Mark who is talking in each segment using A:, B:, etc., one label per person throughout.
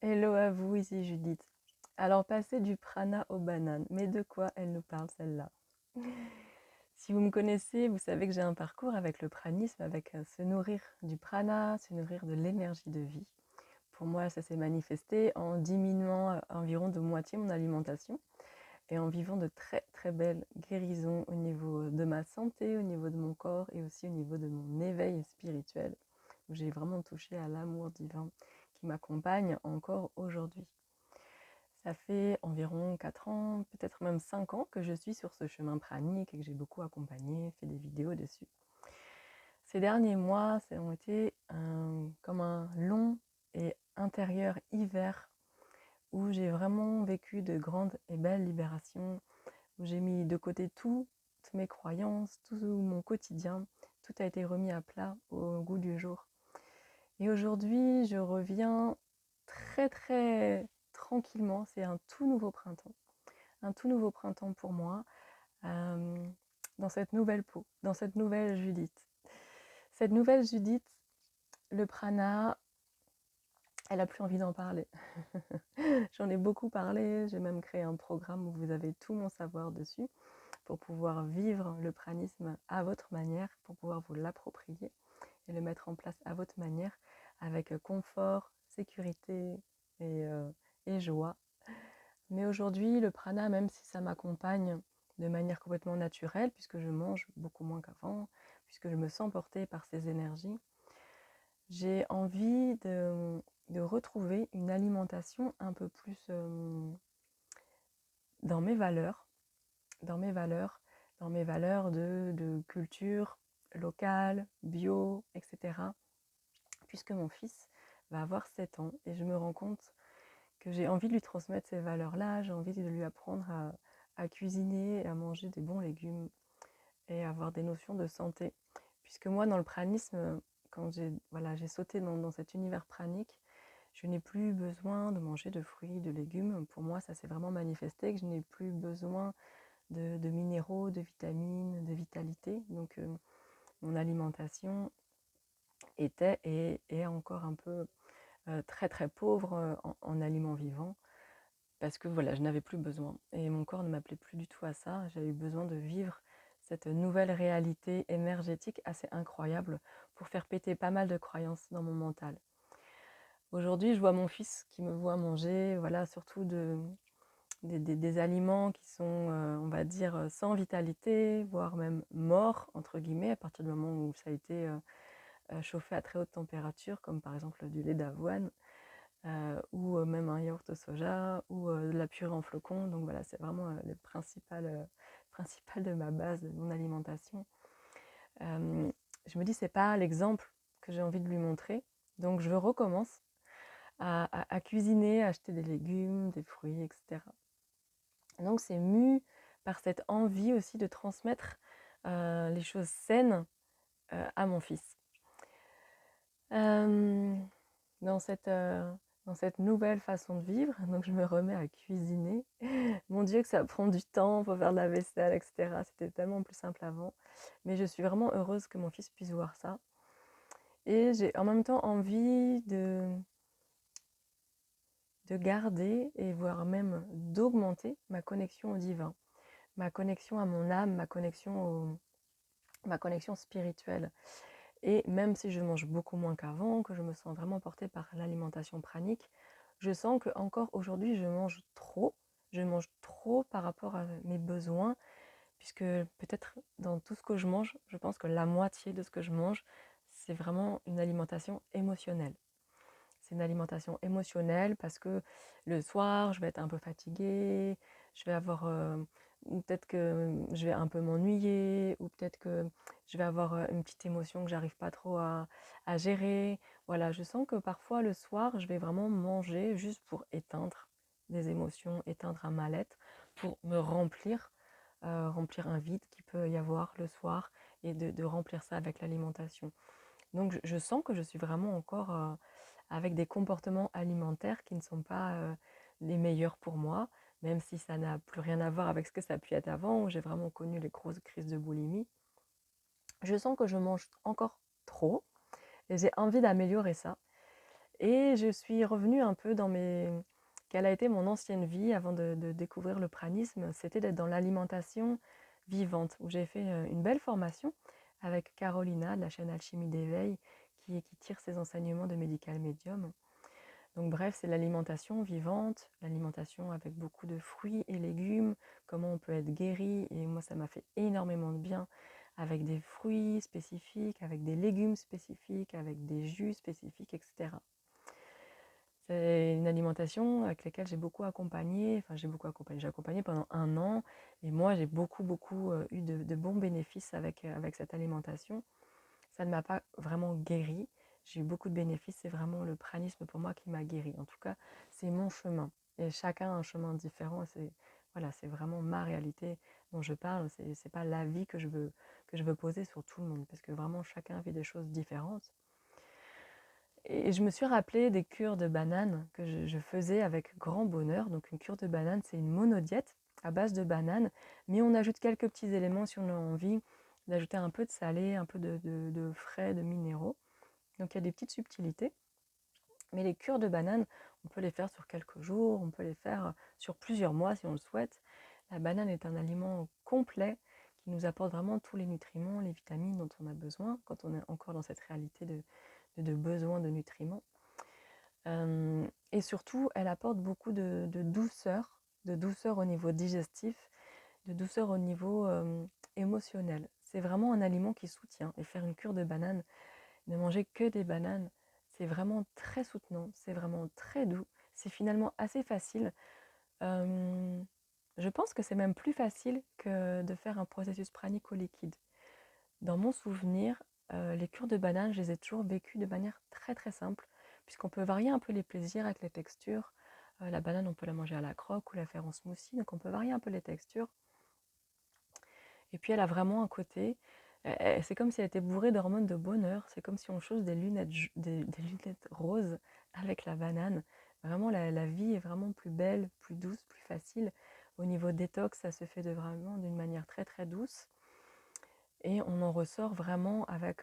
A: Hello à vous, ici Judith. Alors, passer du prana aux bananes, mais de quoi elle nous parle celle-là? Si vous me connaissez, vous savez que j'ai un parcours avec le pranisme, avec se nourrir du prana, se nourrir de l'énergie de vie. Pour moi, ça s'est manifesté en diminuant environ de moitié mon alimentation et en vivant de très très belles guérisons au niveau de ma santé, au niveau de mon corps et aussi au niveau de mon éveil spirituel, où j'ai vraiment touché à l'amour divin qui m'accompagne encore aujourd'hui. Ça fait environ 4 ans, peut-être même 5 ans que je suis sur ce chemin pranique et que j'ai beaucoup accompagné, fait des vidéos dessus. Ces derniers mois, ça ont été comme un long et intérieur hiver où j'ai vraiment vécu de grandes et belles libérations, où j'ai mis de côté toutes mes croyances, tout mon quotidien, tout a été remis à plat au goût du jour. Et aujourd'hui, je reviens très très tranquillement, c'est un tout nouveau printemps pour moi, euh, dans cette nouvelle peau, dans cette nouvelle Judith. Cette nouvelle Judith, le prana, elle a plus envie d'en parler. J'en ai beaucoup parlé, j'ai même créé un programme où vous avez tout mon savoir dessus pour pouvoir vivre le pranisme à votre manière, pour pouvoir vous l'approprier et le mettre en place à votre manière avec confort, sécurité et joie. Mais aujourd'hui, le prana, même si ça m'accompagne de manière complètement naturelle, puisque je mange beaucoup moins qu'avant, puisque je me sens portée par ces énergies, j'ai envie de retrouver une alimentation un peu plus dans mes valeurs, dans mes valeurs, dans mes valeurs de culture locale, bio, etc. Puisque mon fils va avoir 7 ans et je me rends compte que j'ai envie de lui transmettre ces valeurs-là, j'ai envie de lui apprendre à cuisiner, à manger des bons légumes et avoir des notions de santé. Puisque moi, dans le pranisme, quand j'ai sauté dans cet univers pranique, je n'ai plus besoin de manger de fruits, de légumes. Pour moi, ça s'est vraiment manifesté que je n'ai plus besoin de minéraux, de vitamines, de vitalité. Donc, mon alimentation était et est encore un peu très très pauvre en aliments vivants parce que voilà, je n'avais plus besoin et mon corps ne m'appelait plus du tout à ça. J'avais eu besoin de vivre cette nouvelle réalité énergétique assez incroyable pour faire péter pas mal de croyances dans mon mental. Aujourd'hui, je vois mon fils qui me voit manger, voilà, surtout des aliments qui sont, on va dire, sans vitalité, voire même morts, entre guillemets, à partir du moment où ça a été chauffé à très haute température, comme par exemple du lait d'avoine, ou même un yaourt au soja, ou de la purée en flocons. Donc voilà, c'est vraiment le principal de ma base, de mon alimentation. Je me dis, c'est pas l'exemple que j'ai envie de lui montrer. Donc je recommence à cuisiner, à acheter des légumes, des fruits, etc. Donc c'est mu par cette envie aussi de transmettre les choses saines à mon fils. Euh, dans cette, euh, dans cette nouvelle façon de vivre, donc je me remets à cuisiner. Mon Dieu que ça prend du temps pour faire de la vaisselle, etc. C'était tellement plus simple avant. Mais je suis vraiment heureuse que mon fils puisse voir ça. Et j'ai en même temps envie de garder et voire même d'augmenter ma connexion au divin, ma connexion à mon âme, ma connexion spirituelle. Et même si je mange beaucoup moins qu'avant, que je me sens vraiment portée par l'alimentation pranique, je sens que encore aujourd'hui je mange trop par rapport à mes besoins, puisque peut-être dans tout ce que je mange, je pense que la moitié de ce que je mange, c'est vraiment une alimentation émotionnelle. C'est une alimentation émotionnelle parce que le soir, je vais être un peu fatiguée, je vais avoir, ou peut-être que je vais un peu m'ennuyer, ou peut-être que je vais avoir une petite émotion que j'arrive pas trop à gérer. Voilà, je sens que parfois le soir, je vais vraiment manger juste pour éteindre des émotions, éteindre un mal-être, pour me remplir, remplir un vide qui peut y avoir le soir et de remplir ça avec l'alimentation. Donc je sens que je suis vraiment encore avec des comportements alimentaires qui ne sont pas les meilleurs pour moi, même si ça n'a plus rien à voir avec ce que ça a pu être avant, où j'ai vraiment connu les grosses crises de boulimie. Je sens que je mange encore trop et j'ai envie d'améliorer ça. Et je suis revenue un peu dans quelle a été mon ancienne vie avant de découvrir le pranisme. C'était d'être dans l'alimentation vivante, où j'ai fait une belle formation avec Carolina de la chaîne Alchimie d'éveil, qui tire ses enseignements de Medical Medium. Donc bref, c'est l'alimentation vivante, l'alimentation avec beaucoup de fruits et légumes, comment on peut être guéri. Et moi, ça m'a fait énormément de bien avec des fruits spécifiques, avec des légumes spécifiques, avec des jus spécifiques, etc. C'est une alimentation avec laquelle j'ai beaucoup accompagné, j'ai accompagné pendant 1 an, et moi j'ai beaucoup eu de bons bénéfices avec cette alimentation. Ça ne m'a pas vraiment guérie, j'ai eu beaucoup de bénéfices, c'est vraiment le pranisme pour moi qui m'a guérie. En tout cas, c'est mon chemin, et chacun a un chemin différent, voilà, c'est vraiment ma réalité dont je parle, c'est pas la vie que je veux poser sur tout le monde, parce que vraiment chacun vit des choses différentes. Et je me suis rappelé des cures de bananes que je faisais avec grand bonheur. Donc une cure de banane, c'est une monodiète à base de bananes, mais on ajoute quelques petits éléments si on a envie d'ajouter un peu de salé, un peu de frais, de minéraux. Donc il y a des petites subtilités. Mais les cures de bananes, on peut les faire sur quelques jours, on peut les faire sur plusieurs mois si on le souhaite. La banane est un aliment complet qui nous apporte vraiment tous les nutriments, les vitamines dont on a besoin quand on est encore dans cette réalité de besoin de nutriments. Et surtout, elle apporte beaucoup de douceur au niveau digestif, de douceur au niveau émotionnel. C'est vraiment un aliment qui soutient. Et faire une cure de bananes, ne manger que des bananes, c'est vraiment très soutenant, c'est vraiment très doux, c'est finalement assez facile. Je pense que c'est même plus facile que de faire un processus pranico-liquide. Dans mon souvenir, les cures de bananes, je les ai toujours vécues de manière très très simple, puisqu'on peut varier un peu les plaisirs avec les textures. La banane, on peut la manger à la croque ou la faire en smoothie, donc on peut varier un peu les textures. Et puis elle a vraiment un côté, c'est comme si elle était bourrée d'hormones de bonheur, c'est comme si on chose des lunettes roses avec la banane. Vraiment, la vie est vraiment plus belle, plus douce, plus facile. Au niveau détox, ça se fait vraiment d'une manière très très douce. Et on en ressort vraiment avec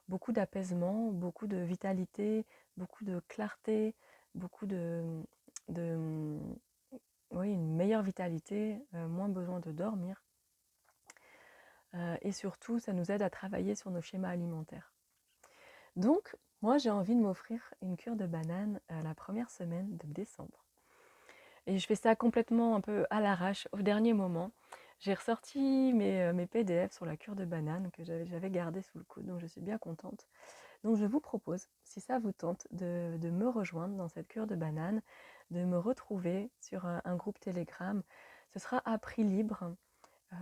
A: beaucoup d'apaisement, beaucoup de vitalité, beaucoup de clarté, beaucoup de oui, une meilleure vitalité, moins besoin de dormir. Et surtout, ça nous aide à travailler sur nos schémas alimentaires. Donc, moi, j'ai envie de m'offrir une cure de banane la première semaine de décembre. Et je fais ça complètement un peu à l'arrache, au dernier moment. J'ai ressorti mes PDF sur la cure de banane que j'avais gardé sous le coude, donc je suis bien contente. Donc je vous propose, si ça vous tente, de me rejoindre dans cette cure de banane, de me retrouver sur un groupe Telegram. Ce sera à prix libre.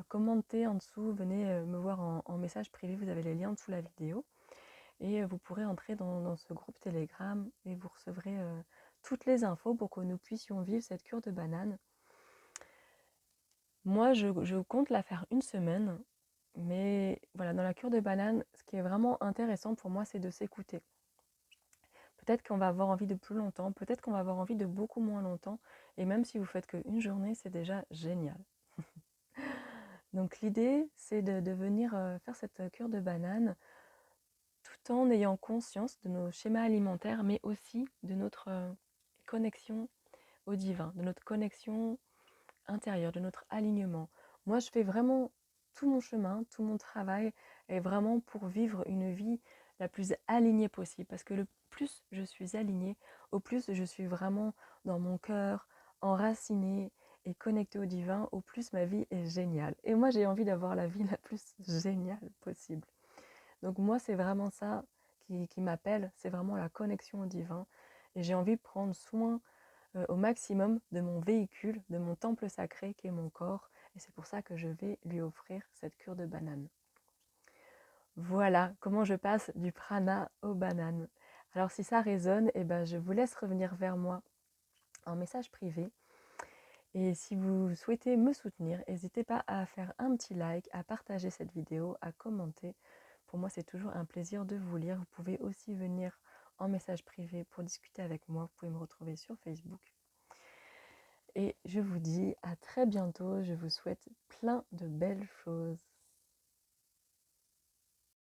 A: Commentez en dessous, venez me voir en message privé, vous avez les liens sous la vidéo. Et vous pourrez entrer dans ce groupe Telegram et vous recevrez toutes les infos pour que nous puissions vivre cette cure de banane. Moi, je compte la faire 1 semaine, mais voilà, dans la cure de banane, ce qui est vraiment intéressant pour moi, c'est de s'écouter. Peut-être qu'on va avoir envie de plus longtemps, peut-être qu'on va avoir envie de beaucoup moins longtemps, et même si vous faites qu'une journée, c'est déjà génial. Donc l'idée, c'est de venir faire cette cure de banane tout en ayant conscience de nos schémas alimentaires, mais aussi de notre connexion au divin, de notre connexion intérieure, de notre alignement. Moi, je fais vraiment tout mon chemin, tout mon travail est vraiment pour vivre une vie la plus alignée possible. Parce que le plus je suis alignée, au plus je suis vraiment dans mon cœur, enracinée et connectée au divin, au plus ma vie est géniale. Et moi, j'ai envie d'avoir la vie la plus géniale possible. Donc moi, c'est vraiment ça qui m'appelle, c'est vraiment la connexion au divin. Et j'ai envie de prendre soin au maximum de mon véhicule, de mon temple sacré qui est mon corps. Et c'est pour ça que je vais lui offrir cette cure de banane. Voilà comment je passe du prana aux bananes. Alors si ça résonne, eh ben, je vous laisse revenir vers moi en message privé. Et si vous souhaitez me soutenir, n'hésitez pas à faire un petit like, à partager cette vidéo, à commenter. Pour moi, c'est toujours un plaisir de vous lire. Vous pouvez aussi venir en message privé pour discuter avec moi. Vous pouvez me retrouver sur Facebook. Et je vous dis à très bientôt. Je vous souhaite plein de belles choses.